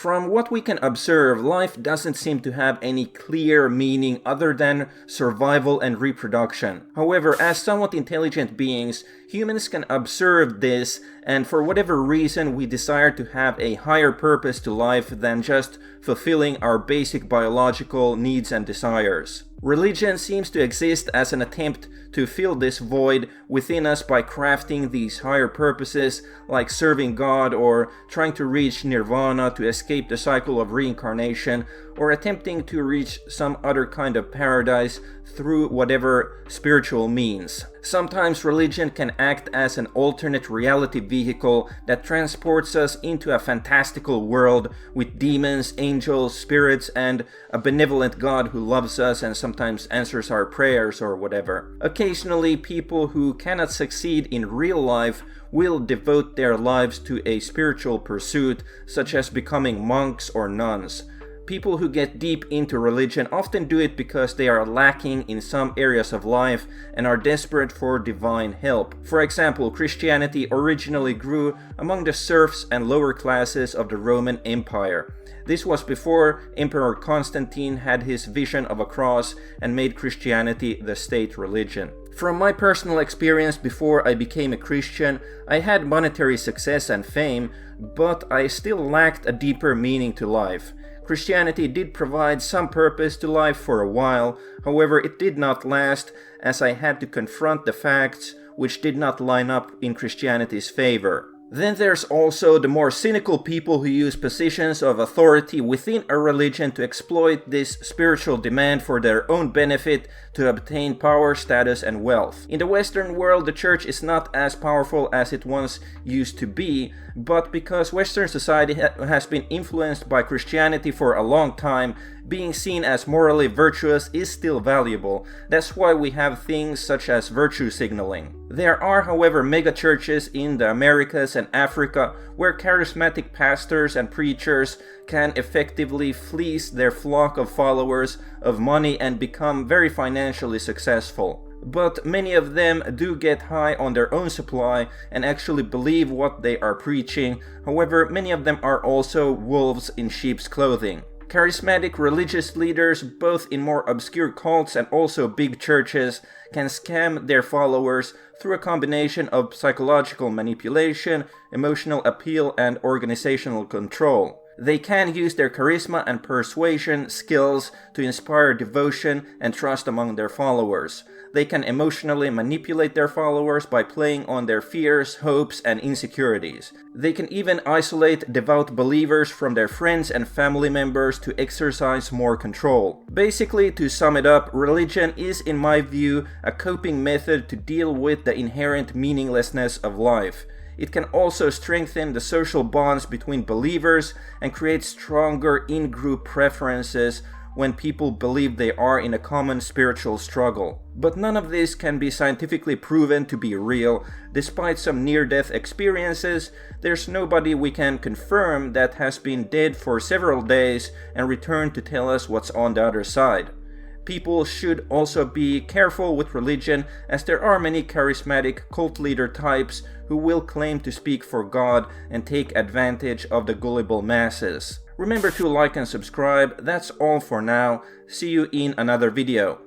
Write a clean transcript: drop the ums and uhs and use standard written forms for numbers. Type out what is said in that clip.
From what we can observe, life doesn't seem to have any clear meaning other than survival and reproduction. However, as somewhat intelligent beings, humans can observe this, and for whatever reason we desire to have a higher purpose to life than just fulfilling our basic biological needs and desires. Religion seems to exist as an attempt to fill this void within us by crafting these higher purposes, like serving God or trying to reach nirvana to escape the cycle of reincarnation, or attempting to reach some other kind of paradise through whatever spiritual means. Sometimes religion can act as an alternate reality vehicle that transports us into a fantastical world with demons, angels, spirits, and a benevolent God who loves us and sometimes answers our prayers or whatever. Occasionally, people who cannot succeed in real life will devote their lives to a spiritual pursuit, such as becoming monks or nuns. People who get deep into religion often do it because they are lacking in some areas of life and are desperate for divine help. For example, Christianity originally grew among the serfs and lower classes of the Roman Empire. This was before Emperor Constantine had his vision of a cross and made Christianity the state religion. From my personal experience before I became a Christian, I had monetary success and fame, but I still lacked a deeper meaning to life. Christianity did provide some purpose to life for a while, however it did not last, as I had to confront the facts which did not line up in Christianity's favor. Then there's also the more cynical people who use positions of authority within a religion to exploit this spiritual demand for their own benefit to obtain power, status, and wealth. In the Western world, the church is not as powerful as it once used to be, but because Western society has been influenced by Christianity for a long time, being seen as morally virtuous is still valuable. That's why we have things such as virtue signaling. There are, however, mega churches in the Americas and Africa where charismatic pastors and preachers can effectively fleece their flock of followers of money and become very financially successful. But many of them do get high on their own supply and actually believe what they are preaching. However, many of them are also wolves in sheep's clothing. Charismatic religious leaders, both in more obscure cults and also big churches, can scam their followers through a combination of psychological manipulation, emotional appeal, and organizational control. They can use their charisma and persuasion skills to inspire devotion and trust among their followers. They can emotionally manipulate their followers by playing on their fears, hopes, and insecurities. They can even isolate devout believers from their friends and family members to exercise more control. Basically, to sum it up, religion is, in my view, a coping method to deal with the inherent meaninglessness of life. It can also strengthen the social bonds between believers and create stronger in-group preferences when people believe they are in a common spiritual struggle. But none of this can be scientifically proven to be real. Despite some near-death experiences, there's nobody we can confirm that has been dead for several days and returned to tell us what's on the other side. People should also be careful with religion, as there are many charismatic cult leader types who will claim to speak for God and take advantage of the gullible masses. Remember to like and subscribe. That's all for now. See you in another video.